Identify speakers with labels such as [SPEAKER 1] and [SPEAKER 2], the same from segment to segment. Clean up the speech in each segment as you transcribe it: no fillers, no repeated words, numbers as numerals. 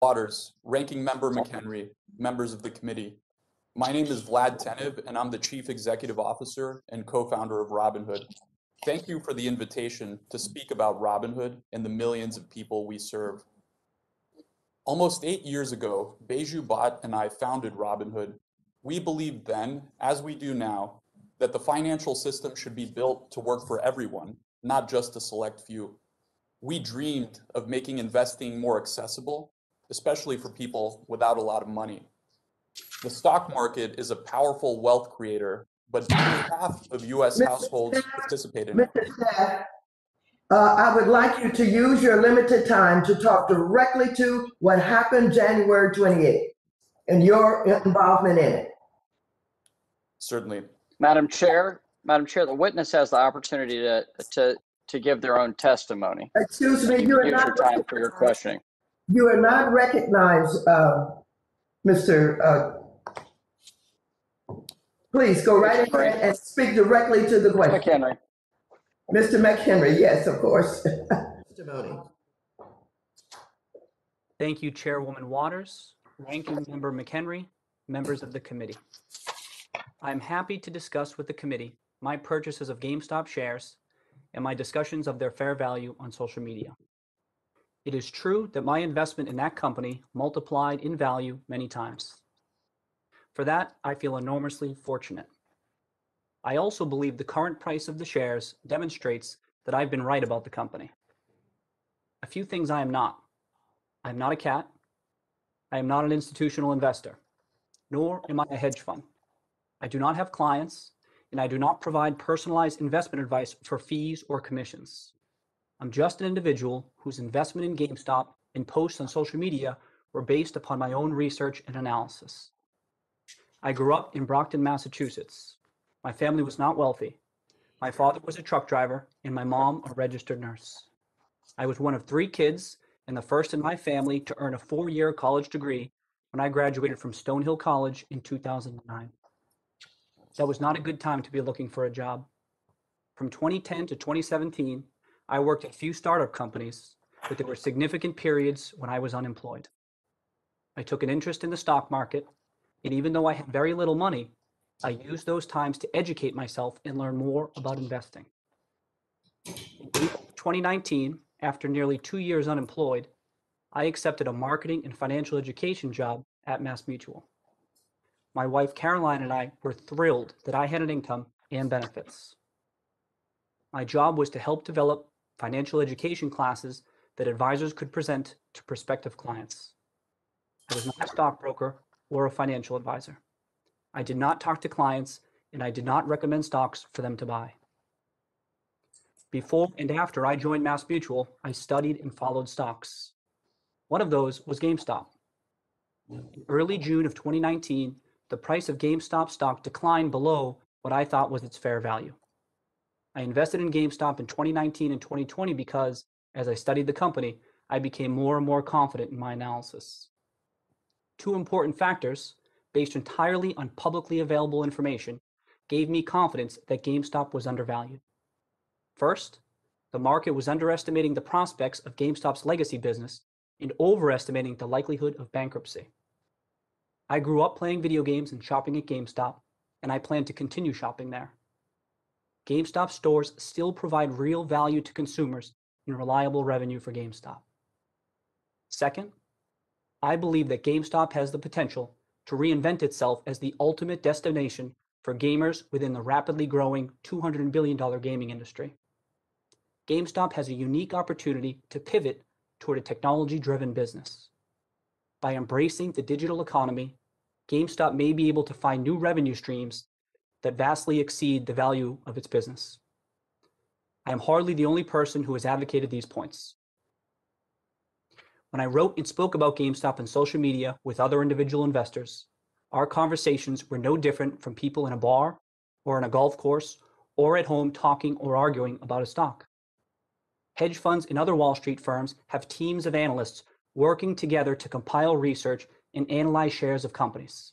[SPEAKER 1] Waters, Ranking Member McHenry, members of the committee. My name is Vlad Tenev, and I'm the Chief Executive Officer and co-founder of Robinhood. Thank you for the invitation to speak about Robinhood and the millions of people we serve. Almost 8 years ago, Beju Bhatt and I founded Robinhood. We believed then, as we do now, that the financial system should be built to work for everyone, not just a select few. We dreamed of making investing more accessible, especially for people without a lot of money. The stock market is a powerful wealth creator, but only half of US households participate in it.
[SPEAKER 2] Mr. Staff, I would like you to use your limited time to talk directly to what happened January 28th and your involvement in it.
[SPEAKER 1] Certainly.
[SPEAKER 3] Madam Chair, the witness has the opportunity to give their own testimony.
[SPEAKER 2] Excuse me,
[SPEAKER 3] you can use your time for your questioning.
[SPEAKER 2] You are not recognized, Mr. Please go right ahead and speak directly to the question.
[SPEAKER 3] McHenry.
[SPEAKER 2] Mr. McHenry, yes, of course. Testimony.
[SPEAKER 4] Thank you, Chairwoman Waters, Ranking Member McHenry, members of the committee. I'm happy to discuss with the committee my purchases of Gamestop shares and my discussions of their fair value on social media. It is true that my investment in that company multiplied in value many times. For that, I feel enormously fortunate. I also believe the current price of the shares demonstrates that I've been right about the company. A few things I am not. I am not a cat. I am not an institutional investor, nor am I a hedge fund. I do not have clients, and I do not provide personalized investment advice for fees or commissions. I'm just an individual whose investment in GameStop and posts on social media were based upon my own research and analysis. I grew up in Brockton, Massachusetts. My family was not wealthy. My father was a truck driver and my mom a registered nurse. I was one of 3 kids and the first in my family to earn a 4-year college degree when I graduated from Stonehill College in 2009. That was not a good time to be looking for a job. From 2010 to 2017, I worked at a few startup companies, but there were significant periods when I was unemployed. I took an interest in the stock market, and even though I had very little money, I used those times to educate myself and learn more about investing. In April 2019, after nearly 2 years unemployed, I accepted a marketing and financial education job at MassMutual. My wife Caroline and I were thrilled that I had an income and benefits. My job was to help develop financial education classes that advisors could present to prospective clients. I was not a stockbroker or a financial advisor. I did not talk to clients, and I did not recommend stocks for them to buy. Before and after I joined MassMutual, I studied and followed stocks. One of those was GameStop. In early June of 2019, the price of GameStop stock declined below what I thought was its fair value. I invested in GameStop in 2019 and 2020 because, as I studied the company, I became more and more confident in my analysis. 2 important factors, based entirely on publicly available information, gave me confidence that GameStop was undervalued. First, the market was underestimating the prospects of GameStop's legacy business and overestimating the likelihood of bankruptcy. I grew up playing video games and shopping at GameStop, and I plan to continue shopping there. GameStop stores still provide real value to consumers and reliable revenue for GameStop. Second, I believe that GameStop has the potential to reinvent itself as the ultimate destination for gamers within the rapidly growing $200 billion gaming industry. GameStop has a unique opportunity to pivot toward a technology-driven business. By embracing the digital economy, GameStop may be able to find new revenue streams that vastly exceed the value of its business. I am hardly the only person who has advocated these points. When I wrote and spoke about GameStop on social media with other individual investors, our conversations were no different from people in a bar or on a golf course or at home talking or arguing about a stock. Hedge funds and other Wall Street firms have teams of analysts working together to compile research and analyze shares of companies.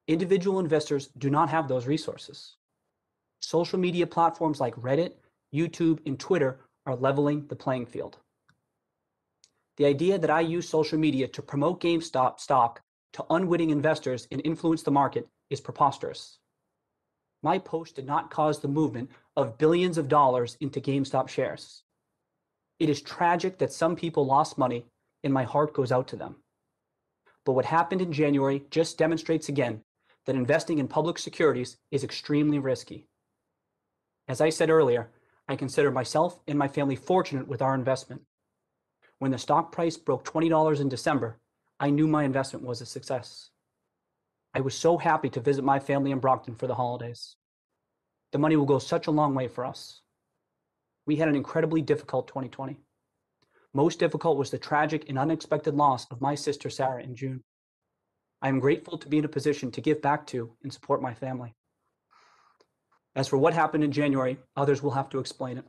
[SPEAKER 4] Individual investors do not have those resources. Social media platforms like Reddit, YouTube, and Twitter are leveling the playing field. The idea that I use social media to promote GameStop stock to unwitting investors and influence the market is preposterous. My post did not cause the movement of billions of dollars into GameStop shares. It is tragic that some people lost money, and my heart goes out to them. But what happened in January just demonstrates again that investing in public securities is extremely risky. As I said earlier, I consider myself and my family fortunate with our investment. When the stock price broke $20 in December, I knew my investment was a success. I was so happy to visit my family in Brockton for the holidays. The money will go such a long way for us. We had an incredibly difficult 2020. Most difficult was the tragic and unexpected loss of my sister Sarah in June. I am grateful to be in a position to give back to and support my family. As for what happened in January, others will have to explain it.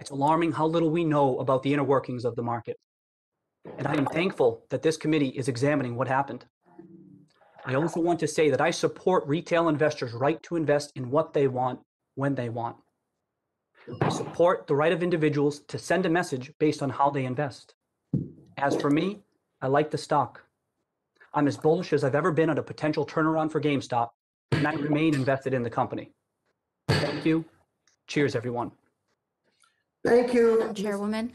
[SPEAKER 4] It's alarming how little we know about the inner workings of the market. And I am thankful that this committee is examining what happened. I also want to say that I support retail investors' right to invest in what they want, when they want. I support the right of individuals to send a message based on how they invest. As for me, I like the stock. I'm as bullish as I've ever been on a potential turnaround for GameStop, and I remain invested in the company. Thank you. Cheers, everyone.
[SPEAKER 2] Thank you.
[SPEAKER 5] Madam Chairwoman.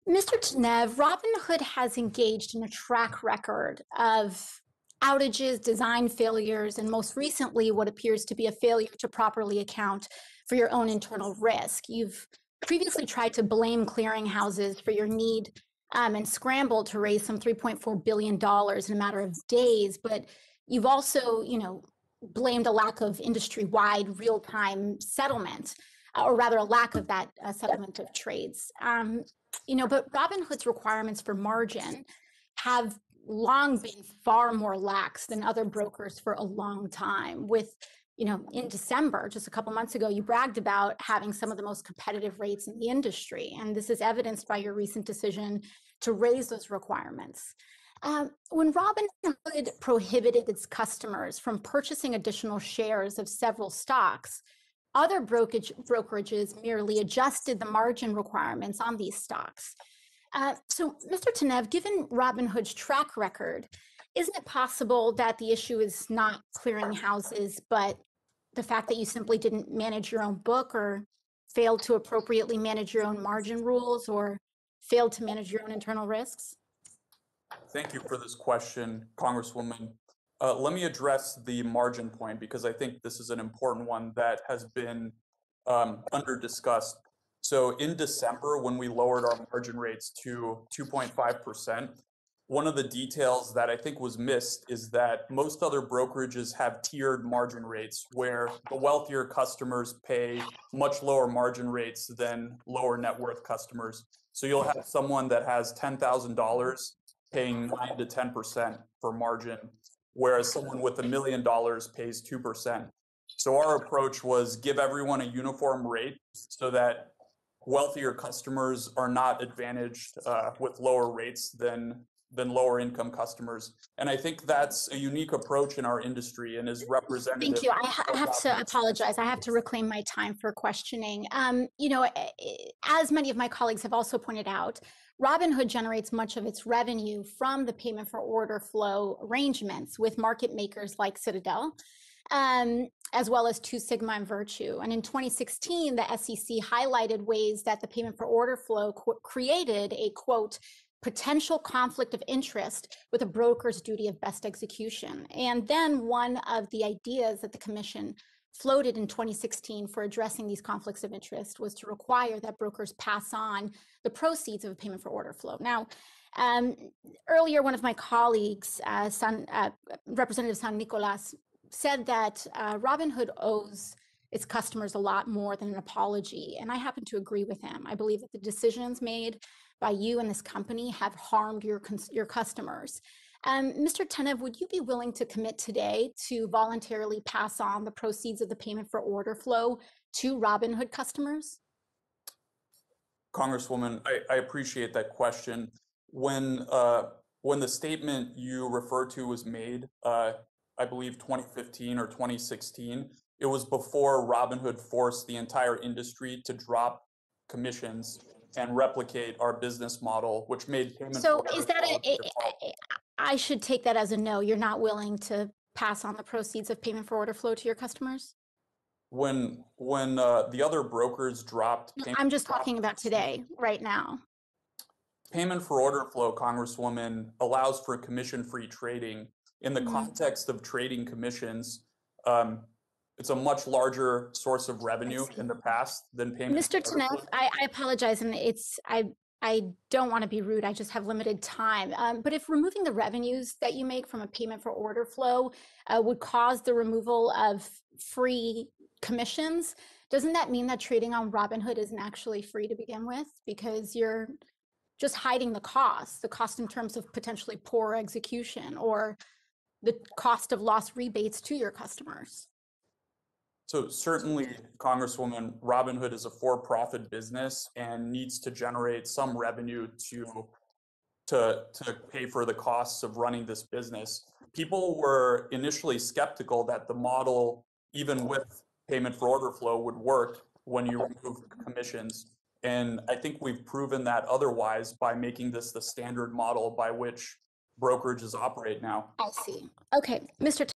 [SPEAKER 5] Mr. Tanev, Robinhood has engaged in a track record of outages, design failures, and most recently, what appears to be a failure to properly account for your own internal risk. You've previously tried to blame clearinghouses for your need and scrambled to raise some $3.4 billion in a matter of days, but you've also, blamed a lack of industry-wide real-time settlement, or rather a lack of that settlement of trades. But Robinhood's requirements for margin have long been far more lax than other brokers for a long time. With, in December, just a couple months ago, you bragged about having some of the most competitive rates in the industry. And this is evidenced by your recent decision to raise those requirements. When Robinhood prohibited its customers from purchasing additional shares of several stocks, other brokerages merely adjusted the margin requirements on these stocks. So, Mr. Tanev, given Robinhood's track record, isn't it possible that the issue is not clearinghouses, but the fact that you simply didn't manage your own book, or failed to appropriately manage your own margin rules, or failed to manage your own internal risks?
[SPEAKER 1] Thank you for this question, Congresswoman. Let me address the margin point because I think this is an important one that has been under discussed. So in December, when we lowered our margin rates to 2.5%, one of the details that I think was missed is that most other brokerages have tiered margin rates where the wealthier customers pay much lower margin rates than lower net worth customers. So you'll have someone that has $10,000 paying 9 to 10% for margin, whereas someone with $1 million pays 2%. So our approach was give everyone a uniform rate so that wealthier customers are not advantaged with lower rates than lower income customers. And I think that's a unique approach in our industry and is representative.
[SPEAKER 5] Thank you. I have to apologize. I have to reclaim my time for questioning. As many of my colleagues have also pointed out, Robinhood generates much of its revenue from the payment for order flow arrangements with market makers like Citadel, as well as Two Sigma and Virtue. And in 2016, the SEC highlighted ways that the payment for order flow created a, quote, potential conflict of interest with a broker's duty of best execution. And then one of the ideas that the commission floated in 2016 for addressing these conflicts of interest was to require that brokers pass on the proceeds of a payment for order flow. Now, earlier, one of my colleagues, Representative San Nicolas, said that Robinhood owes its customers a lot more than an apology. And I happen to agree with him. I believe that the decisions made by you and this company have harmed your customers. Mr. Tanev, would you be willing to commit today to voluntarily pass on the proceeds of the payment for order flow to Robinhood customers?
[SPEAKER 1] Congresswoman, I appreciate that question. When the statement you referred to was made, I believe 2015 or 2016, it was before Robinhood forced the entire industry to drop commissions and replicate our business model, which made payment.
[SPEAKER 5] So
[SPEAKER 1] for
[SPEAKER 5] is
[SPEAKER 1] order
[SPEAKER 5] that
[SPEAKER 1] flow
[SPEAKER 5] a,
[SPEAKER 1] default.
[SPEAKER 5] I should take that as a no, you're not willing to pass on the proceeds of payment for order flow to your customers?
[SPEAKER 1] When the other brokers dropped payment,
[SPEAKER 5] I'm just talking about today, right now.
[SPEAKER 1] payment for order flow, Congresswoman, allows for commission-free trading. In the context of trading commissions, it's a much larger source of revenue in the past than payment.
[SPEAKER 5] Mr.
[SPEAKER 1] for order
[SPEAKER 5] Tanev,
[SPEAKER 1] flow.
[SPEAKER 5] I apologize, and I don't want to be rude. I just have limited time. But if removing the revenues that you make from a payment for order flow would cause the removal of free commissions, doesn't that mean that trading on Robinhood isn't actually free to begin with? Because you're just hiding the cost in terms of potentially poor execution or the cost of lost rebates to your customers.
[SPEAKER 1] So certainly, Congresswoman, Robinhood is a for-profit business and needs to generate some revenue to pay for the costs of running this business. People were initially skeptical that the model, even with payment for order flow, would work when you remove commissions. And I think we've proven that otherwise by making this the standard model by which brokerages operate now.
[SPEAKER 5] I see. Okay, Mr.